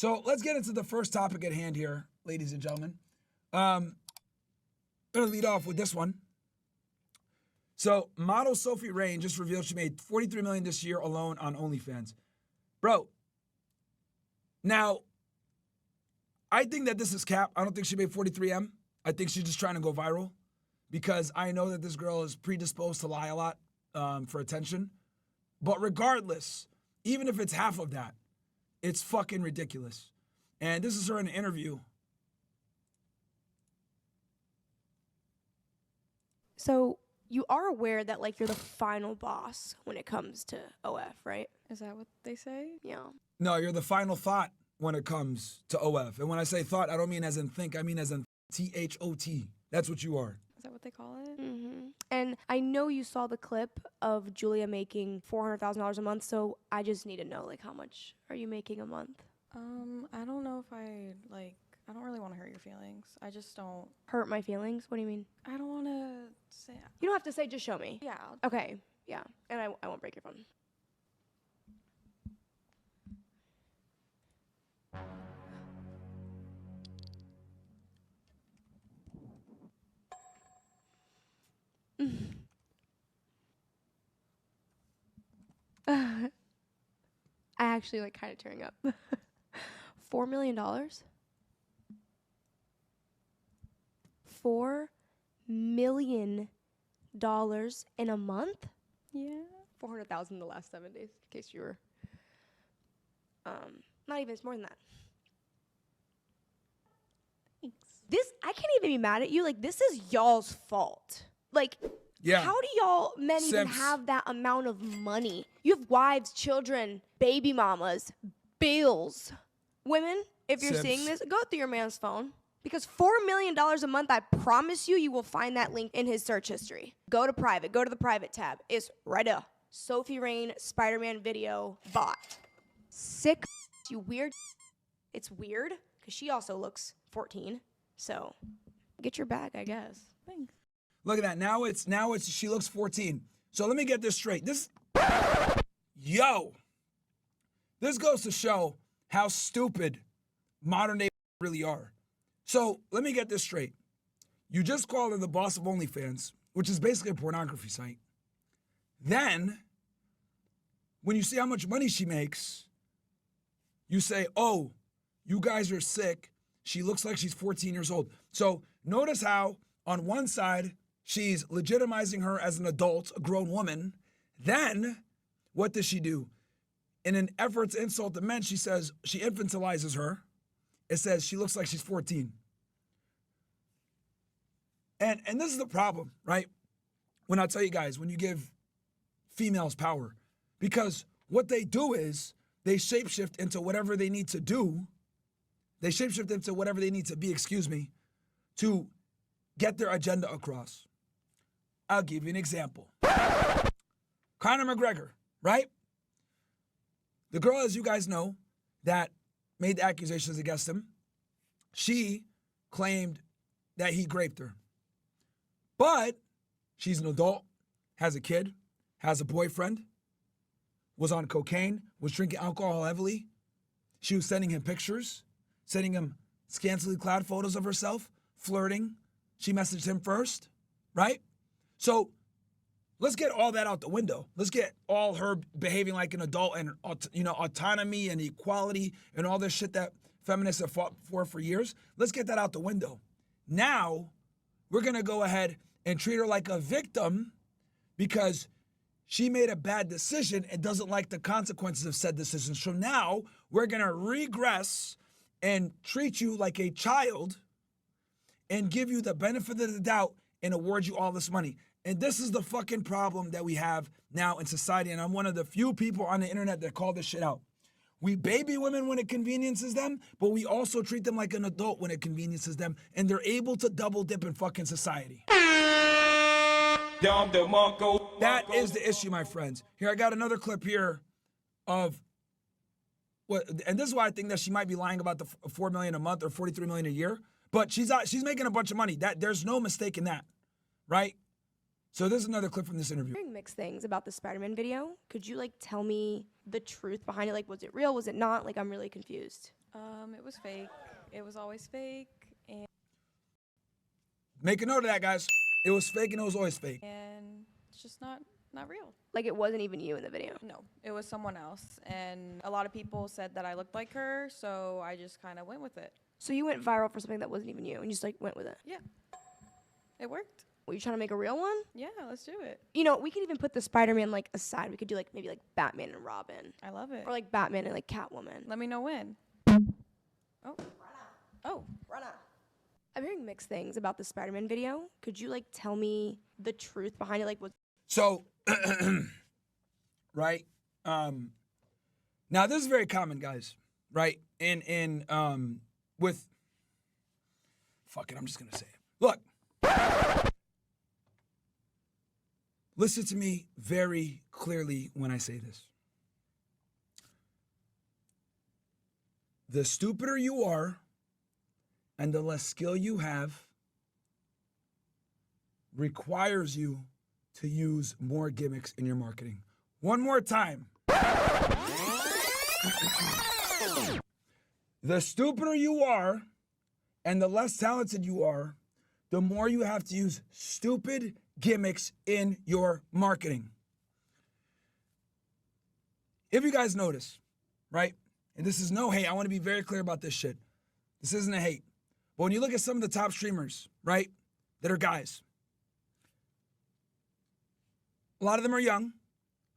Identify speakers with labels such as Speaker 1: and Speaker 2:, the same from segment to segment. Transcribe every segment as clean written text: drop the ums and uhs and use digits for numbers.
Speaker 1: So let's get into the first topic at hand here, ladies and gentlemen. I'm gonna lead off with this one. So model Sophie Rain just revealed she made $43 million this year alone on OnlyFans. Bro, now, I think that this is cap. I don't think she made 43M. I think she's just trying to go viral because I know that this girl is predisposed to lie a lot for attention. But regardless, even if it's half of that, it's fucking ridiculous. And this is her in an interview.
Speaker 2: So you are aware that like you're the final boss when it comes to OF, right?
Speaker 3: Is that what they say?
Speaker 2: Yeah.
Speaker 1: No, you're the final thought when it comes to OF. And when I say thought, I don't mean as in think, I mean as in THOT. That's what you are.
Speaker 3: Is that what they call it?
Speaker 2: Mm-hmm. And I know you saw the clip of Julia making $400,000 a month, so I just need to know, like, how much are you making a month?
Speaker 3: I don't know if I don't really want to hurt your feelings. I just don't.
Speaker 2: Hurt my feelings? What do you mean?
Speaker 3: I don't want to say.
Speaker 2: You don't have to say, just show me.
Speaker 3: Yeah.
Speaker 2: Okay, yeah. And I won't break your phone. I actually like kind of tearing up. $4 million? $4 million in a month?
Speaker 3: Yeah.
Speaker 2: 400,000 the last 7 days, in case you were. Not even, it's more than that.
Speaker 3: Thanks.
Speaker 2: I can't even be mad at you. Like, this is y'all's fault. Like,
Speaker 1: Yeah.
Speaker 2: how do y'all men even
Speaker 1: Simps.
Speaker 2: have that amount of money? You have wives, children, baby mamas, bills. Women, if you're
Speaker 1: Simps.
Speaker 2: seeing this, go through your man's phone. Because $4 million a month, I promise you, you will find that link in his search history. Go to private. Go to the private tab. It's right there. Sophie Rain, Spider-Man video, bot. Sick, you weird. It's weird, because she also looks 14. So, get your bag, I guess.
Speaker 3: Thanks.
Speaker 1: Look at that. Now it's she looks 14. So let me get this straight. This goes to show how stupid modern day really are. So let me get this straight. You just called her the boss of OnlyFans, which is basically a pornography site. Then, when you see how much money she makes, you say, oh, you guys are sick. She looks like she's 14 years old. So notice how on one side, she's legitimizing her as an adult, a grown woman. Then, what does she do? In an effort to insult the men, she says, she infantilizes her. It says she looks like she's 14. And this is the problem, right? When I tell you guys, when you give females power, because what they do is they shapeshift into whatever they need to do. They shapeshift into whatever they need to be, to get their agenda across. I'll give you an example. Conor McGregor, right? The girl, as you guys know, that made the accusations against him, she claimed that he raped her. But she's an adult, has a kid, has a boyfriend, was on cocaine, was drinking alcohol heavily. She was sending him pictures, sending him scantily clad photos of herself, flirting. She messaged him first, right? So let's get all that out the window. Let's get all her behaving like an adult and, autonomy and equality and all this shit that feminists have fought for years. Let's get that out the window. Now, we're going to go ahead and treat her like a victim because she made a bad decision and doesn't like the consequences of said decision. So now we're going to regress and treat you like a child and give you the benefit of the doubt and award you all this money. And this is the fucking problem that we have now in society. And I'm one of the few people on the internet that call this shit out. We baby women when it conveniences them, but we also treat them like an adult when it conveniences them. And they're able to double dip in fucking society. That is the issue, my friends. Here, I got another clip here of what, and this is why I think that she might be lying about the $4 million a month or $43 million a year. But she's making a bunch of money. There's no mistake in that, right? So this is another clip from this interview.
Speaker 2: Hearing mixed things about the Spider-Man video. Could you tell me the truth behind it? Like, was it real? Was it not? Like, I'm really confused.
Speaker 3: It was fake. It was always fake,
Speaker 1: Make a note of that, guys. It was fake and it was always fake.
Speaker 3: and it's just not real.
Speaker 2: Like it wasn't even you in the video.
Speaker 3: No, it was someone else, and a lot of people said that I looked like her, so I just kind of went with it.
Speaker 2: So you went viral for something that wasn't even you, and you just like went with it.
Speaker 3: Yeah, it worked.
Speaker 2: Were you trying to make a real one?
Speaker 3: Yeah, let's do it.
Speaker 2: You know, we could even put the Spider-Man like aside. We could do like maybe like Batman and Robin,
Speaker 3: I love it.
Speaker 2: or like Batman and like Catwoman.
Speaker 3: Let me know when. Oh, oh,
Speaker 2: I'm hearing mixed things about the Spider-Man video. Could you like tell me the truth behind it? Like what?
Speaker 1: So, right? Now this is very common, guys, right? With fuck it, I'm just gonna say it. Look, listen to me very clearly when I say this. The stupider you are, and the less skill you have, requires you to use more gimmicks in your marketing. One more time. The stupider you are and the less talented you are, the more you have to use stupid gimmicks in your marketing. If you guys notice, right? And this is no hate. I want to be very clear about this shit. This isn't a hate. But when you look at some of the top streamers, right, that are guys, a lot of them are young.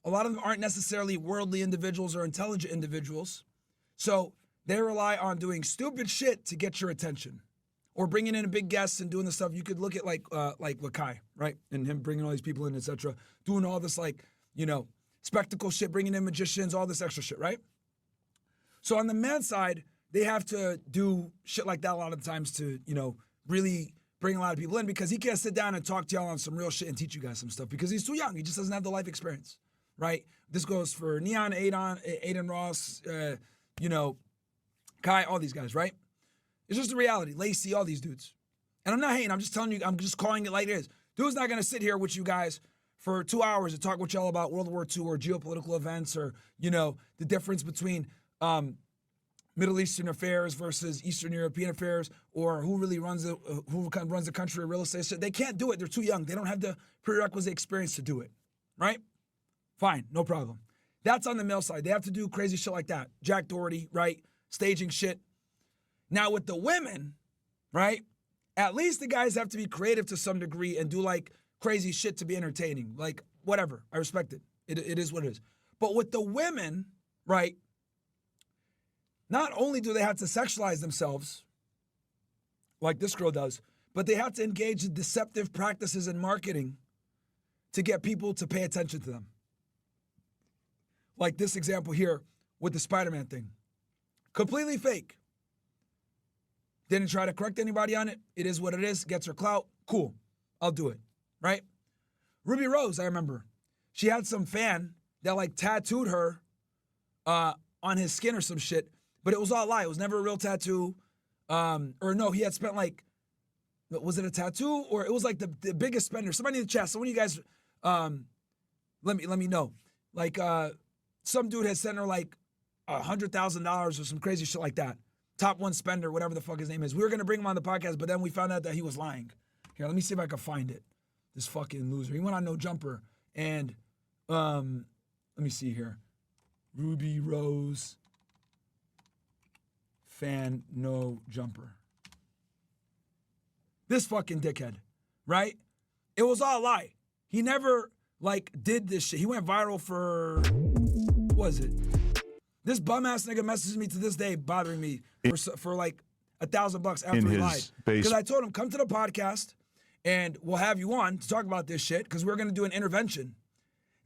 Speaker 1: A lot of them aren't necessarily worldly individuals or intelligent individuals. So they rely on doing stupid shit to get your attention, or bringing in a big guest and doing the stuff. You could look at like Lakai, right? And him bringing all these people in, etc., doing all this like, you know, spectacle shit, bringing in magicians, all this extra shit, right? So on the men's side, they have to do shit like that a lot of the times to, you know, really bring a lot of people in, because he can't sit down and talk to y'all on some real shit and teach you guys some stuff because he's too young. He just doesn't have the life experience, right? This goes for Neon, Aiden Ross, you know, Kai, all these guys, right? It's just the reality. Lacey, all these dudes. And I'm not hating. I'm just telling you, I'm just calling it like it is. Dude's not going to sit here with you guys for 2 hours to talk with y'all about World War II or geopolitical events or, you know, the difference between Middle Eastern affairs versus Eastern European affairs, or who really runs the country of real estate. So they can't do it. They're too young. They don't have the prerequisite experience to do it, right? Fine, no problem. That's on the male side. They have to do crazy shit like that. Jack Doherty, right? Staging shit. Now with the women, right? At least the guys have to be creative to some degree and do like crazy shit to be entertaining. Like whatever, I respect it. It is what it is. But with the women, right? Not only do they have to sexualize themselves, like this girl does, but they have to engage in deceptive practices in marketing to get people to pay attention to them. Like this example here with the Spider-Man thing. Completely fake. Didn't try to correct anybody on it. It is what it is. Gets her clout. Cool. I'll do it. Right? Ruby Rose, I remember. She had some fan that like tattooed her on his skin or some shit. But it was all a lie. It was never a real tattoo. Or no, he had spent like, was it a tattoo? Or it was like the biggest spender. Somebody in the chat, some of you guys, let me know. Like some dude had sent her like $100,000 or some crazy shit like that. Top one spender, whatever the fuck his name is. We were going to bring him on the podcast, but then we found out that he was lying. Here, let me see if I can find it. This fucking loser. He went on No Jumper. And let me see here. Ruby Rose. Fan No Jumper. This fucking dickhead, right? It was all a lie. He never like did this shit. He went viral for, what was it? This bum ass nigga messages me to this day, bothering me for like $1,000 after he lied. Because I told him, come to the podcast and we'll have you on to talk about this shit because we're gonna do an intervention.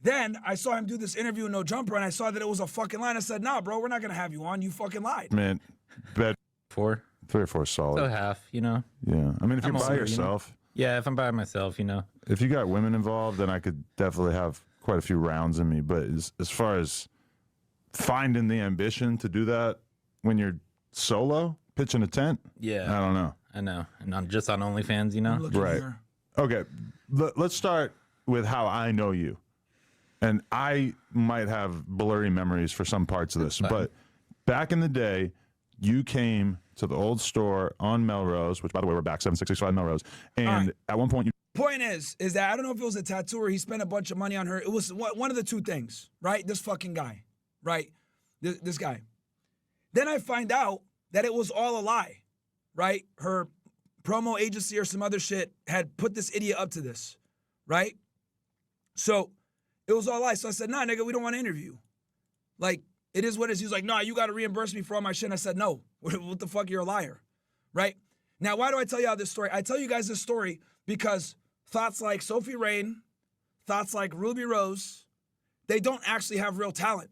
Speaker 1: Then I saw him do this interview with No Jumper and I saw that it was a fucking lie. I said, nah, bro, we're not gonna have you on. You fucking lied.
Speaker 4: Man, bet
Speaker 5: 4.
Speaker 4: 3 or 4 solid.
Speaker 5: So half, you know.
Speaker 4: Yeah, I mean, if you're by
Speaker 5: older,
Speaker 4: yourself.
Speaker 5: You know? Yeah, if I'm by myself, you know.
Speaker 4: If you got women involved, then I could definitely have quite a few rounds in me. But as far as finding the ambition to do that when you're solo, pitching a tent,
Speaker 5: Yeah,
Speaker 4: I don't know.
Speaker 5: I know, and I'm just on OnlyFans, you know.
Speaker 4: Right.
Speaker 1: Here.
Speaker 4: Okay, let's start with how I know you. And I might have blurry memories for some parts of this, but back in the day, you came to the old store on Melrose, which by the way, we're back 7665 Melrose. And
Speaker 1: right.
Speaker 4: at one point you
Speaker 1: Point is that I don't know if it was a tattoo or he spent a bunch of money on her. It was one of the two things, right? This fucking guy, right? This guy. Then I find out that it was all a lie, right? Her promo agency or some other shit had put this idiot up to this, right? So it was all a lie. So I said, nah, nigga, we don't want to interview. Like, it is what it is. He was like, nah, you got to reimburse me for all my shit. And I said, no, what the fuck, you're a liar, right? Now, why do I tell y'all this story? I tell you guys this story because thoughts like Sophie Rain, thoughts like Ruby Rose, they don't actually have real talent.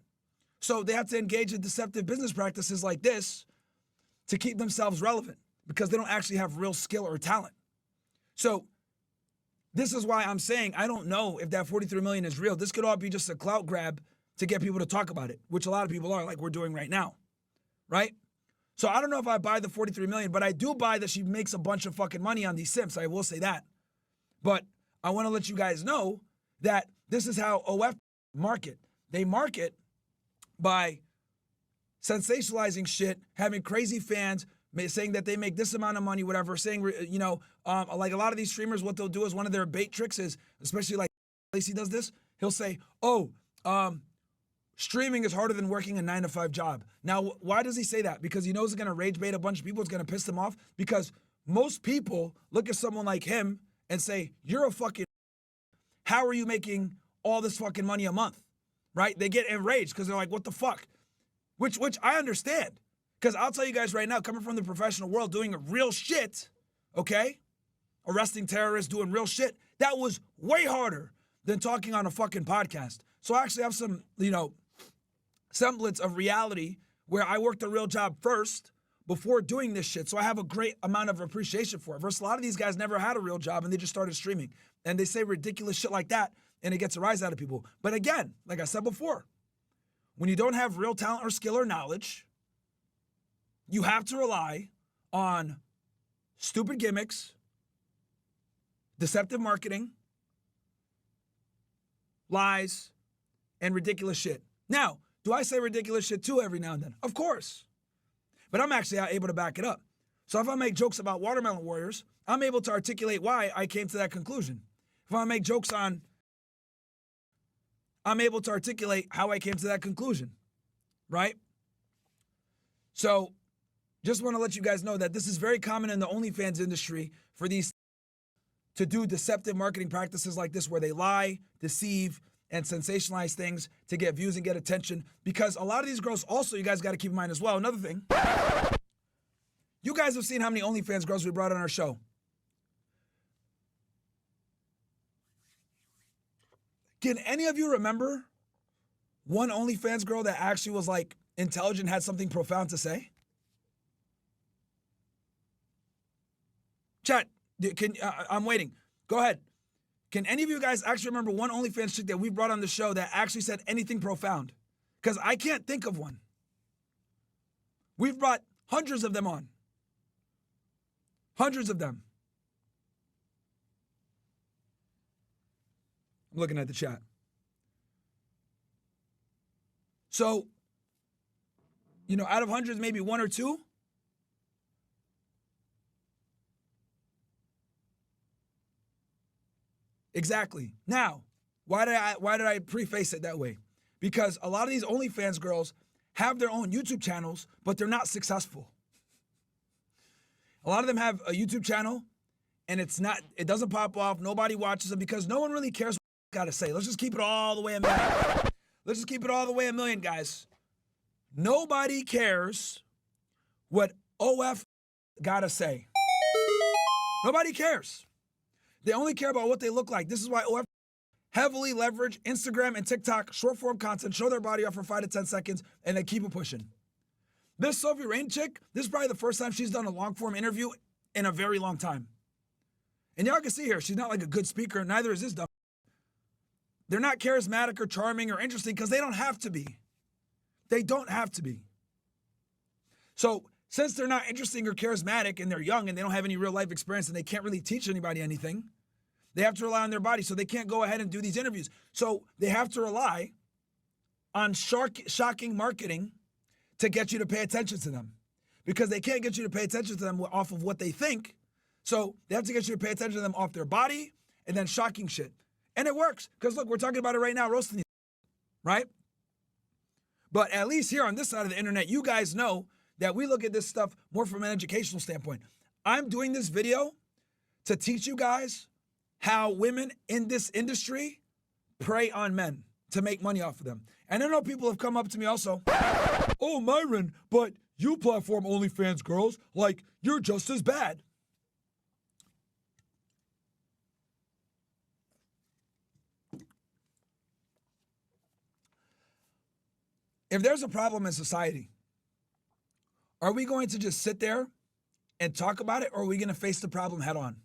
Speaker 1: So they have to engage in deceptive business practices like this to keep themselves relevant because they don't actually have real skill or talent. So this is why I'm saying I don't know if that 43 million is real. This could all be just a clout grab to get people to talk about it, which a lot of people are, like we're doing right now, right? So I don't know if I buy the 43 million, but I do buy that she makes a bunch of fucking money on these simps. I will say that. But I want to let you guys know that this is how OF market. They market by sensationalizing shit, having crazy fans, saying that they make this amount of money, whatever, saying, you know, like a lot of these streamers, what they'll do is one of their bait tricks is, especially like Lacey does this, he'll say, oh, streaming is harder than working a 9-to-5 job. Now, why does he say that? Because he knows it's going to rage bait a bunch of people. It's going to piss them off. Because most people look at someone like him and say, you're a fucking, how are you making all this fucking money a month? Right? They get enraged because they're like, what the fuck? Which I understand. Because I'll tell you guys right now, coming from the professional world, doing real shit, okay? Arresting terrorists, doing real shit, that was way harder than talking on a fucking podcast. So I actually have some, you know, semblance of reality where I worked a real job first before doing this shit. So I have a great amount of appreciation for it. Versus a lot of these guys never had a real job and they just started streaming. And they say ridiculous shit like that and it gets a rise out of people. But again, like I said before, when you don't have real talent or skill or knowledge, you have to rely on stupid gimmicks, deceptive marketing, lies, and ridiculous shit. Now, do I say ridiculous shit too every now and then? Of course. But I'm actually able to back it up. So if I make jokes about watermelon warriors, I'm able to articulate why I came to that conclusion. If I make jokes on, I'm able to articulate how I came to that conclusion, right? So just want to let you guys know that this is very common in the OnlyFans industry for these to do deceptive marketing practices like this where they lie, deceive, and sensationalize things to get views and get attention. Because a lot of these girls also, you guys got to keep in mind as well, another thing, you guys have seen how many OnlyFans girls we brought on our show. Can any of you remember one OnlyFans girl that actually was like intelligent, had something profound to say? Chat, I'm waiting. Go ahead. Can any of you guys actually remember one OnlyFans chick that we brought on the show that actually said anything profound? Because I can't think of one. We've brought hundreds of them on. Hundreds of them. I'm looking at the chat. So, you know, out of hundreds, maybe one or two. Exactly. Now, why did I preface it that way? Because a lot of these OnlyFans girls have their own YouTube channels, but they're not successful. A lot of them have a YouTube channel, and it doesn't pop off. Nobody watches them because no one really cares what I gotta say. Let's just keep it all the way a million. Let's just keep it all the way a million, guys. Nobody cares what OF gotta say. Nobody cares. They only care about what they look like. This is why OF heavily leverage Instagram and TikTok short form content, show their body off for 5 to 10 seconds, and they keep it pushing. This Sophie Rain chick, this is probably the first time she's done a long form interview in a very long time. And y'all can see here, she's not like a good speaker, neither is this dumb. They're not charismatic or charming or interesting because they don't have to be. They don't have to be. So since they're not interesting or charismatic and they're young and they don't have any real life experience and they can't really teach anybody anything, they have to rely on their body. So they can't go ahead and do these interviews. So they have to rely on shocking marketing to get you to pay attention to them. because they can't get you to pay attention to them off of what they think. So they have to get you to pay attention to them off their body and then shocking shit. And it works because look, we're talking about it right now, roasting these, right? But at least here on this side of the internet, you guys know that we look at this stuff more from an educational standpoint. I'm doing this video to teach you guys how women in this industry prey on men to make money off of them. And I know people have come up to me also, oh, Myron, but you platform OnlyFans girls, like you're just as bad. If there's a problem in society, are we going to just sit there and talk about it, or are we going to face the problem head on?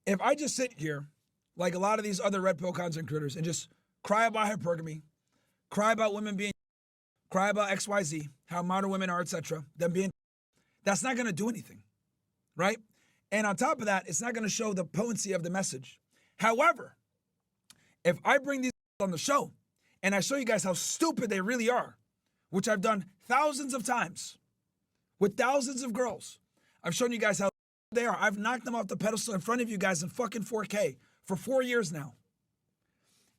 Speaker 1: If I just sit here, like a lot of these other red pill content creators, and just cry about hypergamy, cry about women being, cry about XYZ, how modern women are, etc., them being, that's not going to do anything, right? And on top of that, it's not going to show the potency of the message. However, if I bring these on the show and I show you guys how stupid they really are, which I've done thousands of times with thousands of girls, I've shown you guys how they are. I've knocked them off the pedestal in front of you guys in fucking 4K for 4 years now.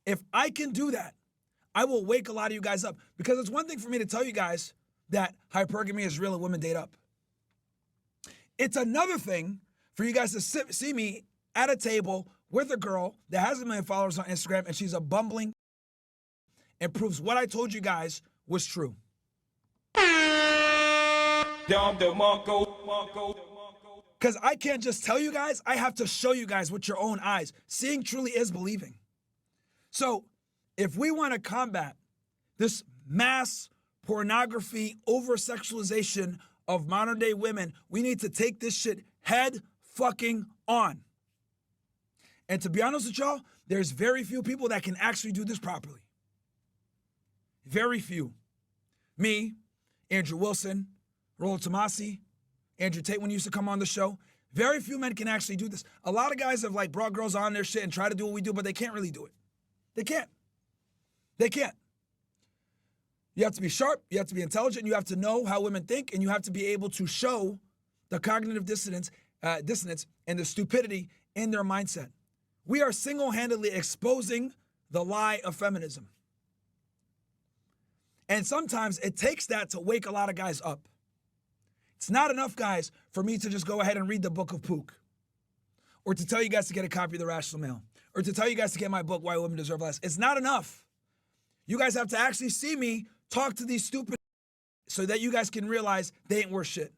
Speaker 1: If I can do that, I will wake a lot of you guys up, because it's one thing for me to tell you guys that hypergamy is real and women date up. It's another thing for you guys to see me at a table with a girl that has 1 million followers on Instagram and she's a bumbling and proves what I told you guys was true. Because I can't just tell you guys, I have to show you guys with your own eyes. Seeing truly is believing. So if we want to combat this mass pornography over-sexualization of modern day women, we need to take this shit head fucking on. And to be honest with y'all, there's very few people that can actually do this properly. Very few. Me, Andrew Wilson, Rollo Tomasi, Andrew Tate when he used to come on the show. Very few men can actually do this. A lot of guys have like brought girls on their shit and try to do what we do, but they can't really do it. They can't. They can't. You have to be sharp, you have to be intelligent, you have to know how women think, and you have to be able to show the cognitive dissonance and the stupidity in their mindset. We are single-handedly exposing the lie of feminism. And sometimes it takes that to wake a lot of guys up. It's not enough, guys, for me to just go ahead and read the book of Pook, or to tell you guys to get a copy of The Rational Male, or to tell you guys to get my book, Why Women Deserve Less. It's not enough. You guys have to actually see me talk to these stupid so that you guys can realize they ain't worth shit.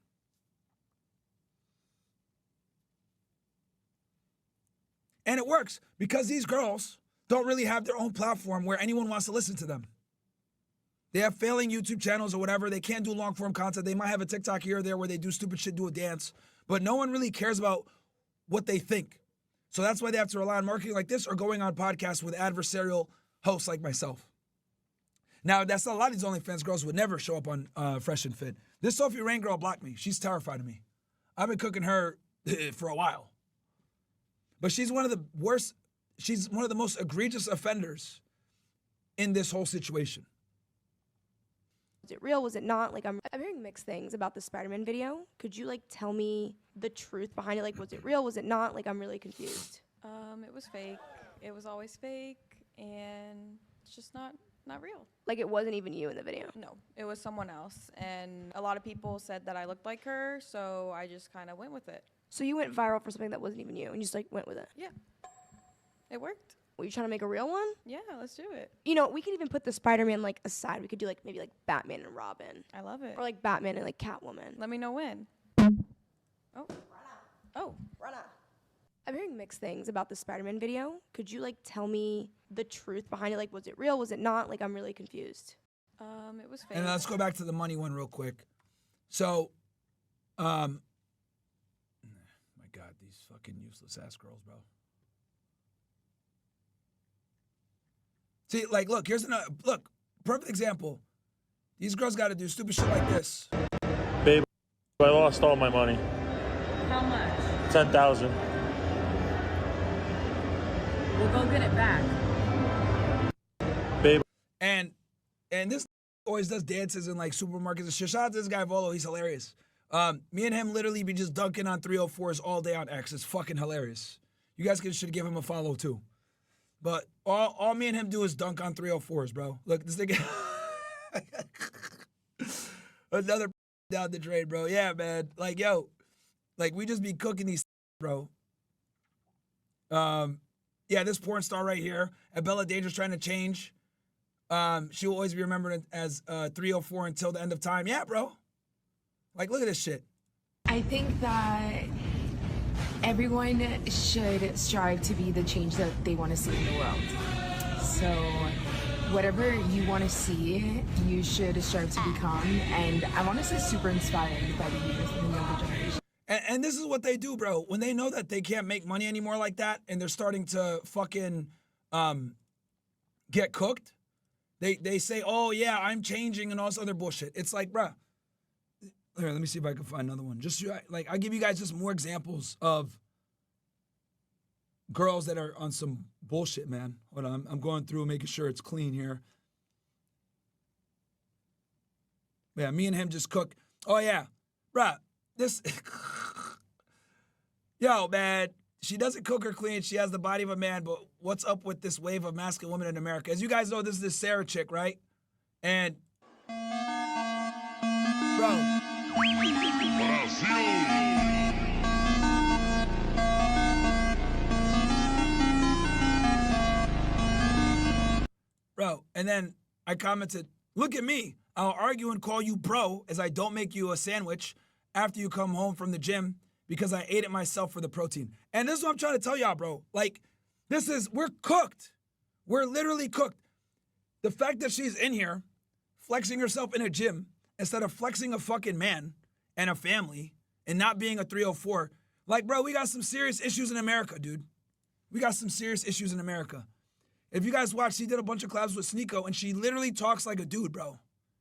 Speaker 1: And it works because these girls don't really have their own platform where anyone wants to listen to them. They have failing YouTube channels or whatever. They can't do long form content. They might have a TikTok here or there where they do stupid shit, do a dance, but no one really cares about what they think. So that's why they have to rely on marketing like this or going on podcasts with adversarial hosts like myself. Now, that's a lot of these OnlyFans girls would never show up on FreshandFit. This Sophie Rain girl blocked me. She's terrified of me. I've been cooking her for a while. But she's one of the worst, she's one of the most egregious offenders in this whole situation.
Speaker 2: Was it real? Was it not? Like, I'm hearing mixed things about the Spider-Man video. Could you, like, tell me the truth behind it? Like, was it real? Was it not? Like, I'm really confused.
Speaker 3: It was fake. It was always fake, and it's just not real.
Speaker 2: Like, it wasn't even you in the video.
Speaker 3: No, it was someone else, and a lot of people said that I looked like her, so I just kind of went with it.
Speaker 2: So you went viral for something that wasn't even you, and you just, like, went with it.
Speaker 3: Yeah, it worked.
Speaker 2: Were you trying to make a real one?
Speaker 3: Yeah, let's do it.
Speaker 2: You know, we could even put the Spider-Man, like, aside. We could do, like, maybe, like, Batman and Robin.
Speaker 3: I love it.
Speaker 2: Or, like, Batman and, like, Catwoman.
Speaker 3: Let me know when. Oh. Oh.
Speaker 2: I'm hearing mixed things about the Spider-Man video. Could you, like, tell me the truth behind it? Like, was it real? Was it not? Like, I'm really confused.
Speaker 3: It was fake.
Speaker 1: And let's go back to the money one real quick. So, my God, these fucking useless ass girls, bro. See, like, look, here's another, look, perfect example. These girls got to do stupid shit like this.
Speaker 6: Babe, I lost all my money.
Speaker 7: How much?
Speaker 6: 10,000.
Speaker 7: We'll go get it back.
Speaker 6: Babe.
Speaker 1: And this always does dances in like supermarkets and shit. Shout out to this guy Volo, he's hilarious. Me and him literally be just dunking on 304s all day on X. It's fucking hilarious. You guys should give him a follow too. But all me and him do is dunk on 304s, bro. Look, this nigga. Another down the drain, bro. Yeah, man. Like, yo, like we just be cooking these, bro. Yeah, this porn star right here, Abella Danger's trying to change. She will always be remembered as 304 until the end of time. Yeah, bro. Like, look at this shit.
Speaker 8: I think that everyone should strive to be the change that they want to see in the world. So whatever you want to see, you should strive to become. And I'm honestly super inspired by the youth and the younger generation.
Speaker 1: And this is what they do, bro. When they know that they can't make money anymore like that and they're starting to fucking get cooked, they say, oh, yeah, I'm changing and all this other bullshit. It's like, bruh. Here, let me see if I can find another one. Just like I'll give you guys just more examples of girls that are on some bullshit, man. Hold on, I'm going through making sure it's clean here. Yeah, me and him just cook. Oh yeah, bruh, this. Yo, man, she doesn't cook or clean. She has the body of a man, but what's up with this wave of masculine women in America? As you guys know, this is this Sarah chick, right? And bro. Bro, and then I commented, look at me. I'll argue and call you bro as I don't make you a sandwich after you come home from the gym because I ate it myself for the protein. And this is what I'm trying to tell y'all, bro. Like, we're cooked. We're literally cooked. The fact that she's in here flexing herself in a gym instead of flexing a fucking man and a family and not being a 304. Like, bro, we got some serious issues in America, dude. We got some serious issues in America. If you guys watch, she did a bunch of collabs with Sneeko, and she literally talks like a dude, bro.